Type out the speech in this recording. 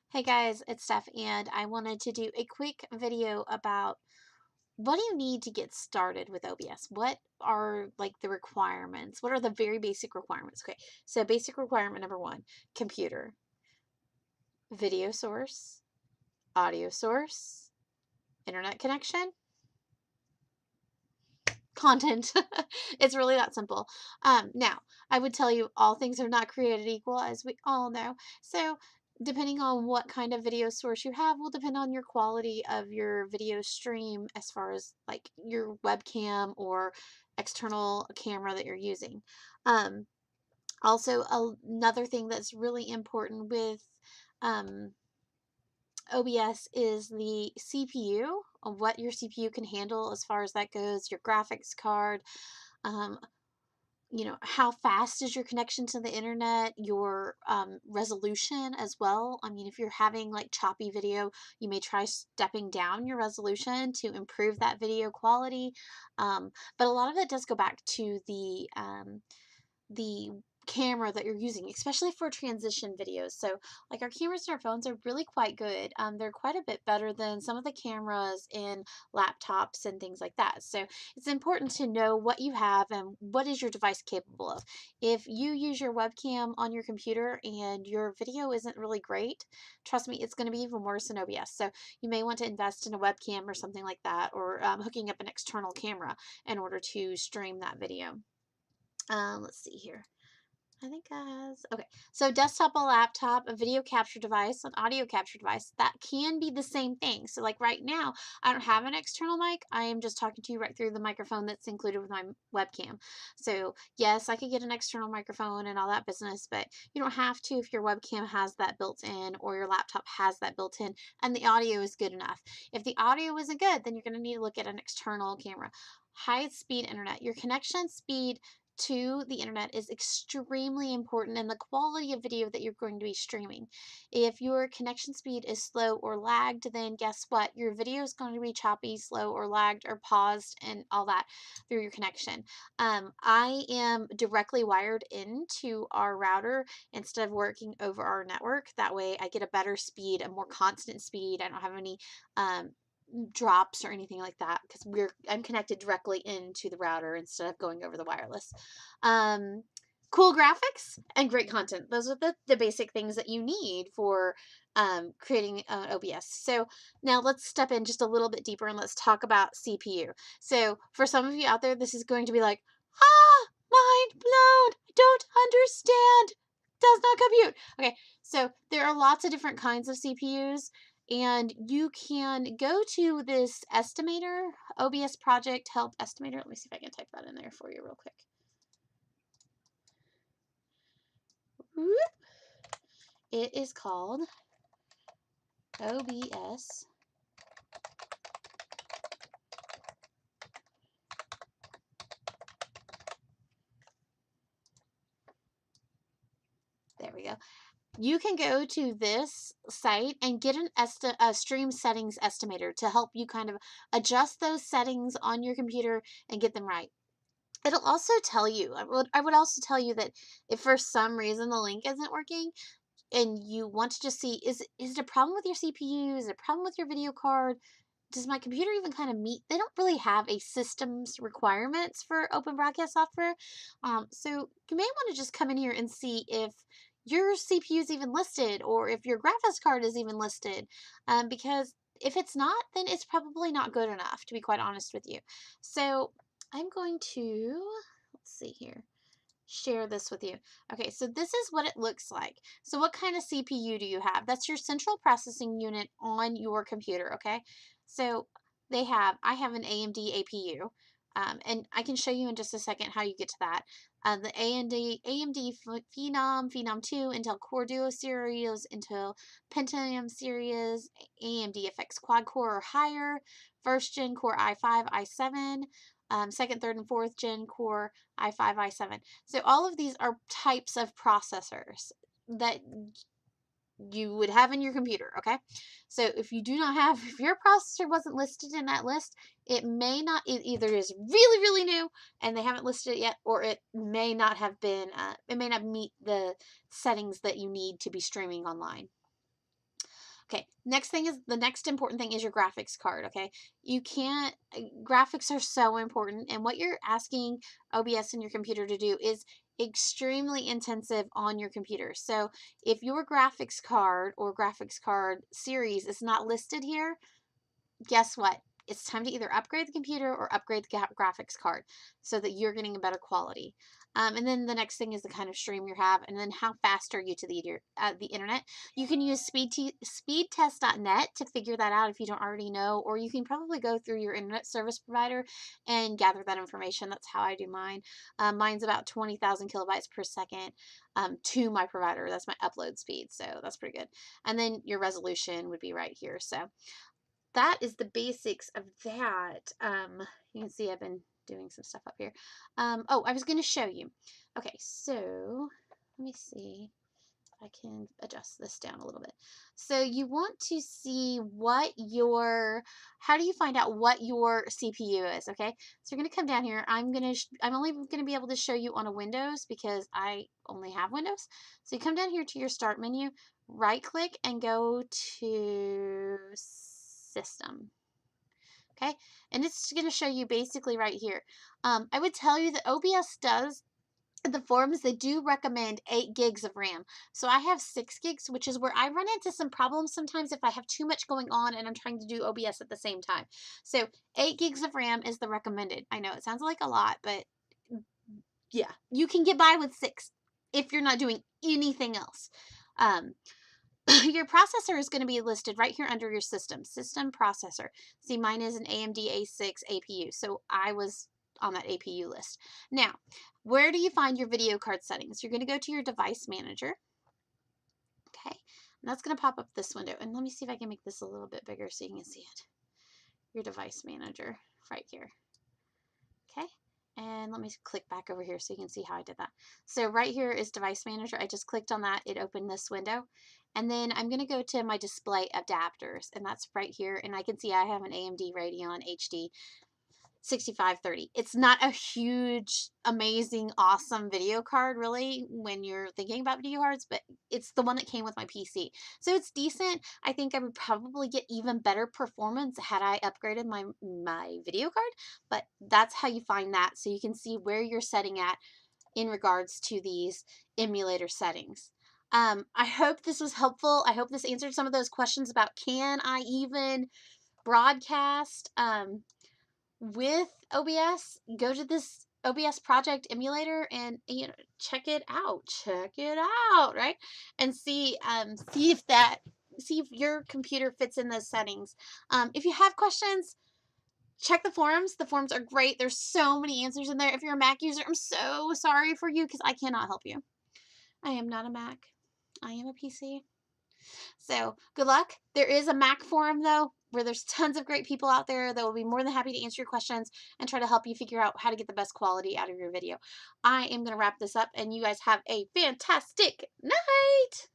Hey guys, it's Steph, and I wanted to do a quick video about what do you need to get started with OBS? What are like the requirements? What are the very basic requirements? Okay, so basic requirement number one, computer, video source, audio source, internet connection, content. It's really that simple. Now, I would tell you all things are not created equal, as we all know. So, depending on what kind of video source you have, will depend on your quality of your video stream as far as like your webcam or external camera that you're using. Um, Also, another thing that's really important with um, OBS is the CPU, what your CPU can handle as far as that goes, your graphics card, um, how fast is your connection to the internet, your resolution as well. I mean, if you're having like choppy video, you may try stepping down your resolution to improve that video quality. But a lot of it does go back to the camera that you're using, especially for transition videos. So like our cameras in our phones are really quite good. They're quite a bit better than some of the cameras in laptops and things like that. So it's important to know what you have and what is your device capable of. If you use your webcam on your computer and your video isn't really great, trust me, it's going to be even worse in OBS. So you may want to invest in a webcam or something like that, or hooking up an external camera in order to stream that video. Let's see here. I think okay. So desktop or laptop, a video capture device, an audio capture device, that can be the same thing. So like right now, I don't have an external mic. I am just talking to you right through the microphone that's included with my webcam. So yes, I could get an external microphone and all that business, but you don't have to if your webcam has that built in or your laptop has that built in and the audio is good enough. If the audio isn't good, then you're going to need to look at an external camera. High speed internet. Your connection speed to the internet is extremely important in the quality of video that you're going to be streaming. If your connection speed is slow or lagged, then guess what? Your video is going to be choppy, slow, or lagged, or paused, and all that through your connection. I am directly wired into our router instead of working over our network. That way I get a better speed, a more constant speed. I don't have any drops or anything like that because I'm connected directly into the router instead of going over the wireless. Cool graphics and great content. Those are the basic things that you need for creating OBS. So now let's step in just a little bit deeper and let's talk about CPU. So for some of you out there, this is going to be like, mind blown. I don't understand. Does not compute. Okay, so there are lots of different kinds of CPUs. And you can go to this estimator, OBS project help estimator. Let me see if I can type that in there for you real quick. It is called OBS. There we go. You can go to this site and get a stream settings estimator to help you kind of adjust those settings on your computer and get them right. It'll also tell you, I would also tell you that if for some reason the link isn't working and you want to just see, is it a problem with your CPU? Is it a problem with your video card? Does my computer even kind of meet? They don't really have a systems requirements for open broadcast software. So you may want to just come in here and see if your CPU is even listed or if your graphics card is even listed. Because if it's not, then it's probably not good enough, to be quite honest with you. So I'm going to, let's see here, share this with you. Okay, so this is what it looks like. So what kind of CPU do you have? That's your central processing unit on your computer, okay? So I have an AMD APU, and I can show you in just a second how you get to that. The AMD Phenom 2, Intel Core Duo series, Intel Pentium series, AMD FX Quad Core or higher, first gen Core i5, i7, second, third, and fourth gen Core i5, i7. So all of these are types of processors that you would have in your computer, okay? So if you do not have, if your processor wasn't listed in that list, it may not, it either is really, really new and they haven't listed it yet, or it may not have been, it may not meet the settings that you need to be streaming online. Okay, next thing is the next important thing is your graphics card, okay? You can't, graphics are so important, and what you're asking OBS and your computer to do is extremely intensive on your computer. So if your graphics card or graphics card series is not listed here, guess what? It's time to either upgrade the computer or upgrade the graphics card so that you're getting a better quality. And then the next thing is the kind of stream you have, and then how fast are you to the internet. You can use speedtest.net to figure that out if you don't already know, or you can probably go through your internet service provider and gather that information. That's how I do mine. Mine's about 20,000 kilobytes per second to my provider. That's my upload speed, so that's pretty good. And then your resolution would be right here. So that is the basics of that. You can see I've been doing some stuff up here. Oh, I was going to show you. Okay, so let me see if I can adjust this down a little bit. So you want to see how do you find out what your CPU is, okay? So you're going to come down here. I'm only going to be able to show you on a Windows because I only have Windows. So you come down here to your start menu, right click and go to system. Okay, and it's going to show you basically right here. I would tell you that OBS does, the forums, they do recommend 8 gigs of RAM. So I have 6 gigs, which is where I run into some problems sometimes if I have too much going on and I'm trying to do OBS at the same time. So 8 gigs of RAM is the recommended. I know it sounds like a lot, but yeah, you can get by with 6 if you're not doing anything else. Your processor is going to be listed right here under your system processor. See, mine is an AMD A6 APU, so I was on that APU list. Now, where do you find your video card settings? You're going to go to your device manager. Okay, and that's going to pop up this window. And let me see if I can make this a little bit bigger so you can see it. Your device manager right here. Okay, and let me click back over here so you can see how I did that. So right here is device manager. I just clicked on that. It opened this window. And then I'm going to go to my display adapters, and that's right here. And I can see I have an AMD Radeon HD 6530. It's not a huge, amazing, awesome video card, really, when you're thinking about video cards, but it's the one that came with my PC. So it's decent. I think I would probably get even better performance had I upgraded my video card, but that's how you find that. So you can see where you're setting at in regards to these emulator settings. I hope this was helpful. I hope this answered some of those questions about can I even broadcast with OBS. Go to this OBS project emulator and check it out. Check it out, right? And see see if your computer fits in those settings. If you have questions, check the forums. The forums are great. There's so many answers in there. If you're a Mac user, I'm so sorry for you because I cannot help you. I am not a Mac. I am a PC. So good luck. There is a Mac forum though, where there's tons of great people out there that will be more than happy to answer your questions and try to help you figure out how to get the best quality out of your video. I am going to wrap this up and you guys have a fantastic night.